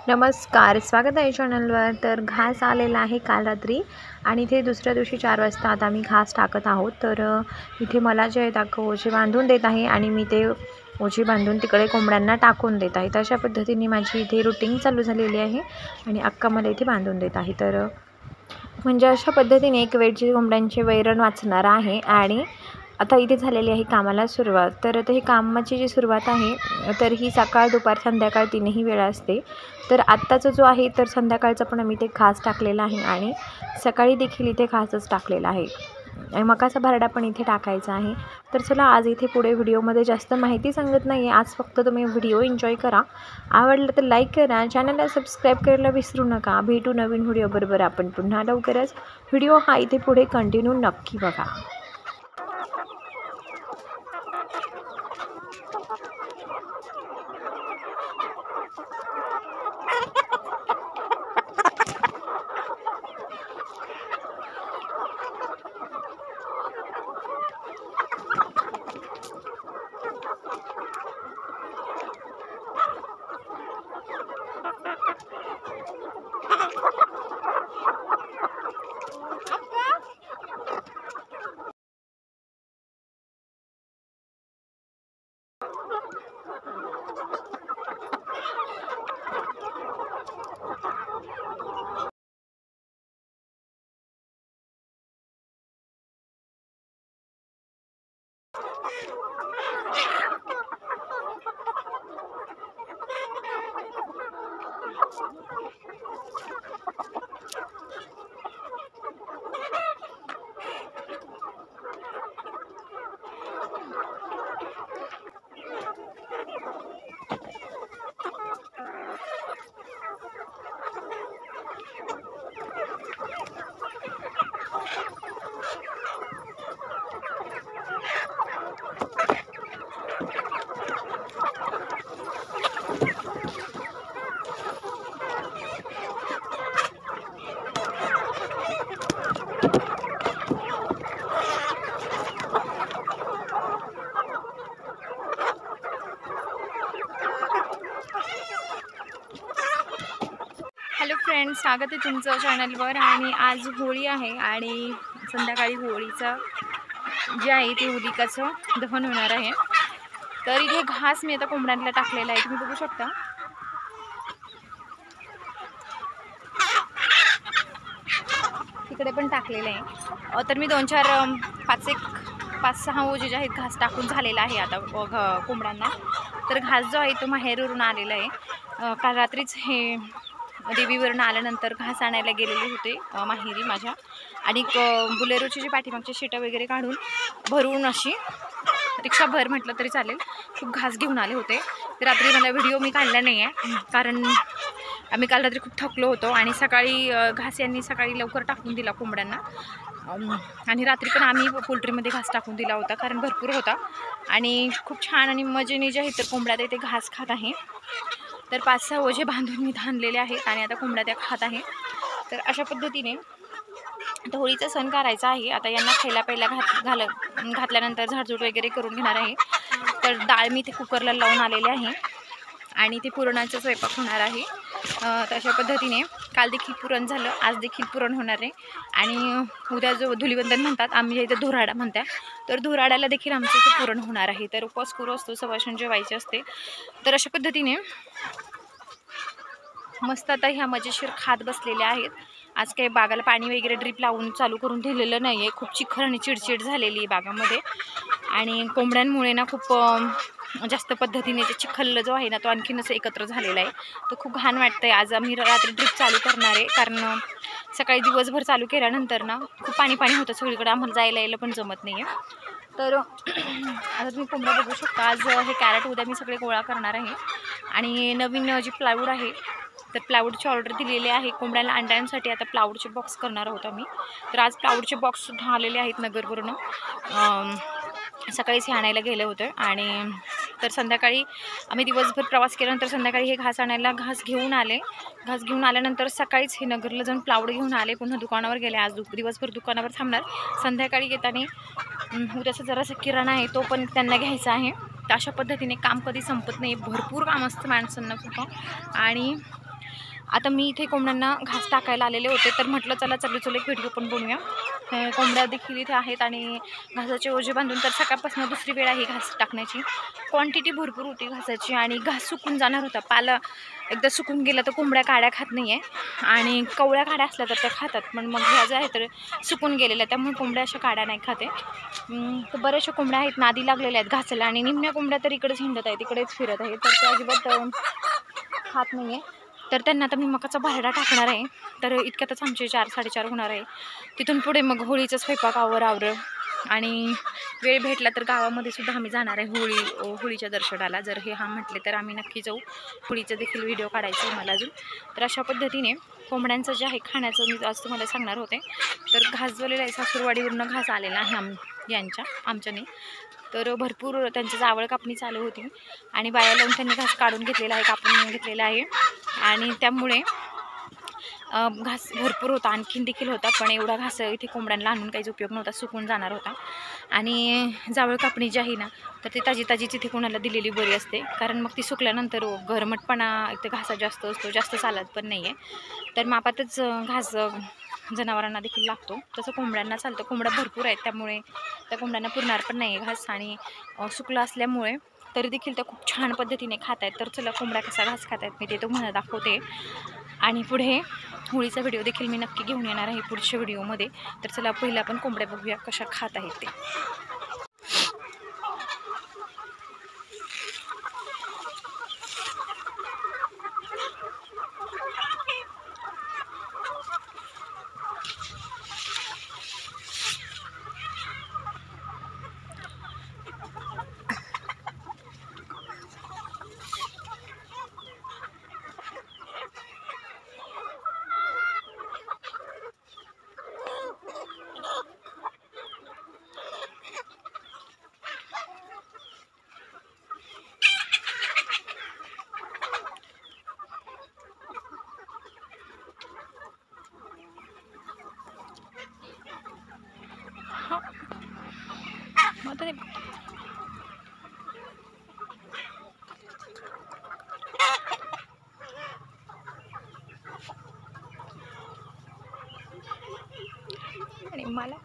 नमस्कार, स्वागत आहे चॅनलवर। तर घास आलेला आहे काल रात्री आणि इथे दुसऱ्या दिवशी 4 वाजता आता आम्ही घास टाकत आहोत। तर इथे मला जे आहे ओझे बांधून देत आहे आणि मी ते ओझे बांधून तिकडे कोंबड्यांना टाकून देत आहे। तर अशा पद्धतीने माझी इथे रुटीन चालू झालेली आहे आणि अक्का मला इथे बांधून देत आहे। तर म्हणजे अशा पद्धतीने एक वेळची कोंबड्यांचे वैरण वाचणार आहे आणि आता इथे झालेली आहे कामाला सुरुवात। तर आता ही कामाची जी सुरुवात आहे तर ही सकाळ दुपार संध्याकाळ तीनही वेळा असते। तर आत्ताचा जो आहे तर संध्याकाळचा पण आम्ही ते घास टाकलेला आहे आणि सकाळी देखील इथे घासच टाकलेला आहे आणि मकाचा भरडा पण इथे टाकायचा आहे। तर चला आज इथे पुढे व्हिडिओमध्ये जास्त माहिती सांगत नाही आहे, आज फक्त तुम्ही व्हिडिओ एन्जॉय करा। आवडलं तर लाईक करा, चॅनलला सबस्क्राईब करायला विसरू नका। भेटू नवीन व्हिडिओबरोबर आपण पुन्हा लवकरच। व्हिडिओ हा इथे पुढे कंटिन्यू नक्की बघा। हॅलो फ्रेंड्स, स्वागत आहे तुमचं चॅनलवर। आणि आज होळी आहे आणि संध्याकाळी होळीचं जे आहे ते उदिकाचं दहन होणार आहे। तर इथे घास मी आता कोंबड्यांना टाकलेला आहे, तुम्ही बघू शकता। तिकडे पण टाकलेलं आहे। तर मी 5-6 ओझे जे आहेत घास टाकून झालेला आहे आता कोंबड्यांना। तर घास जो आहे तो माहेरवरून आलेला आहे। काल रात्रीच हे देवीवरून आल्यानंतर घास आणायला गेलेले होते माहेरी माझ्या, आणि बुलेरोची जी पाठीमागची शीटं वगैरे काढून भरून अशी रिक्षा भर म्हटलं तरी चालेल खूप घास घेऊन आले होते। तर रात्री मला व्हिडिओ मी काढला नाही आहे कारण आम्ही काल रात्री खूप थकलो होतो आणि सकाळी घास यांनी सकाळी लवकर टाकून दिला कोंबड्यांना आणि रात्री पण आम्ही पोल्ट्रीमध्ये घास टाकून दिला होता कारण भरपूर होता आणि खूप छान आणि मजेने जे आहे तर कोंबड्या ते घास खात आहे। तर 5-6 ओझे बांधून मी आणलेले आहेत आणि आता कोंबड्या त्या खात आहे। तर अशा पद्धतीने आता होळीचा सण करायचा आहे। आता यांना खायला पहिला घातल्यानंतर झाडझूड वगैरे करून घेणार आहे। तर डाळ मी ते कुकरला लावून आलेले आहे आणि ते पुरणाचा स्वयंपाक होणार आहे। तर अशा पद्धतीने काल देखील पुरण झालं, आज देखील पुरण होणार आहे आणि उद्या जो धुलीवंदन म्हणतात, आम्ही इथे धुराडा म्हणतात, तर धुराड्याला देखील आमचं इथे पुरण होणार आहे। तर उपवास करू असतो, सवाष्ण जेवायचे असते। तर अशा पद्धतीने मस्त आता ह्या मजेशीर खात बसलेल्या आहेत। आज काही बागाला पाणी वगैरे ड्रीप लावून चालू करून दिलेलं नाही आहे, खूप चिखल आणि चिडचिड झालेली आहे बागामध्ये आणि कोंबड्यांमुळे ना खूप जास्त पद्धतीने ते चिखल जो आहे ना तो आणखीनच एकत्र झालेला आहे। तो खूप घाण वाटतं आहे। आज आम्ही रात्री ड्रीप चालू करणार आहे कारण सकाळी दिवसभर चालू केल्यानंतर ना खूप पाणी होतं सगळीकडे, आम्हाला जायला यायला पण जमत नाही आहे। तर आता तुम्ही कोंबड्या बघू शकता। आज हे कॅरेट उद्या मी सगळे गोळा करणार आहे आणि नवीन जी प्लायवूड आहे तर प्लायवूडची ऑर्डर दिलेली आहे कोंबड्यांना अंड्यांसाठी। आता प्लायवूडचे बॉक्स करणार आहोत आम्ही। तर आज प्लायवूडचे बॉक्ससुद्धा आलेले आहेत नगरवरून, सकाळीच हे आणायला गेले होते आणि तर संध्याकाळी आम्ही दिवसभर प्रवास केल्यानंतर संध्याकाळी हे घास आणायला घास घेऊन आले। घास घेऊन आल्यानंतर सकाळीच हे नगरला जाऊन प्लायवूड घेऊन आले, पुन्हा दुकानावर गेले। आज दिवसभर दुकानावर थांबणार, संध्याकाळी येताना उद्याचा जरासा किराणा आहे तो पण त्यांना घ्यायचा आहे। तर अशा पद्धतीने काम कधी संपत नाही, भरपूर काम असतं माणसांना खूप। आणि आता मी इथे कोंबड्यांना घास टाकायला आलेले होते, तर म्हटलं चला एक व्हिडिओ पण बनवूया. कोंबड्या देखील इथे आहेत आणि घासाचे ओझे बांधून, तर सकाळपासून दुसरी वेळ आहे घास टाकण्याची. क्वांटिटी भरपूर होती घासाची आणि घास सुकून जाणार होता. पाला एकदा सुकून गेला तर कोंबड्या काड्या खात नाही आहे आणि कवळ्या काड्या असल्या तर त्या खातात, पण मग ह्या ज्या आहे तर सुकून गेलेल्या, त्यामुळे कोंबड्या अशा काड्या नाही खाते. तर बऱ्याचशा कोंबड्या आहेत नादी लागलेल्या आहेत घासाला आणि निम्म्या कोंबड्या तर इकडेच हिंडत आहेत, इकडेच फिरत आहेत, तर त्या अजिबात खात नाही आहे. तर त्यांना आता मी मकाचा भारडा टाकणार आहे. तर इतक्यातच आमचे 4-4:30 होणार आहे. तिथून पुढे मग होळीचं स्वयंपाक आवरं आणि वेळ भेटला तर गावामध्ये सुद्धा आम्ही जाणार आहे होळीच्या दर्शनाला. जर हे म्हटले तर आम्ही नक्की जाऊ. होळीचं देखील व्हिडिओ काढायचा आहे मला अजून. तर अशा पद्धतीने कोंबड्यांचं जे आहे खाण्याचं मी आज तुम्हाला सांगणार होते. तर घास झालेला आहे, सासूरवाडीवरून घास आलेला आहे आमच्याने. तर भरपूर त्यांची जावळ कापणी चालू होती आणि बाया लावून त्यांनी घास काढून घेतलेला आहे, कापून घेतलेला आहे आणि त्यामुळे घास भरपूर होता, आणखीन देखील होता, पण एवढा घास इथे कोंबड्यांना आणून काहीच उपयोग नव्हता, सुकून जाणार होता. आणि जावळ कापणी जी आहे ना, तर ती ताजी तिथे कोणाला दिलेली बरी असते, कारण मग ती सुकल्यानंतर गरमटपणा इथे घासा जास्त असतो, जास्त चालत पण नाही आहे. तर मापातच घास जनावरांना देखील लागतो, तसं कोंबड्यांना चालतं. कोंबड्या भरपूर आहेत, त्यामुळे त्या कोंबड्यांना पुरणार पण नाही आहे घास आणि सुकला असल्यामुळे तरी देखील त्या खूप छान पद्धतीने खात आहेत. तर चला कोंबड्या कसा घास खात आहेत मी ते तुम्हाला दाखवते आणि पुढे होळीचा व्हिडिओ देखील मी नक्की घेऊन येणार आहे पुढच्या व्हिडिओमध्ये. तर चला पहिला आपण कोंबड्या बघूया कशा खात आहेत ते. आता आणि मला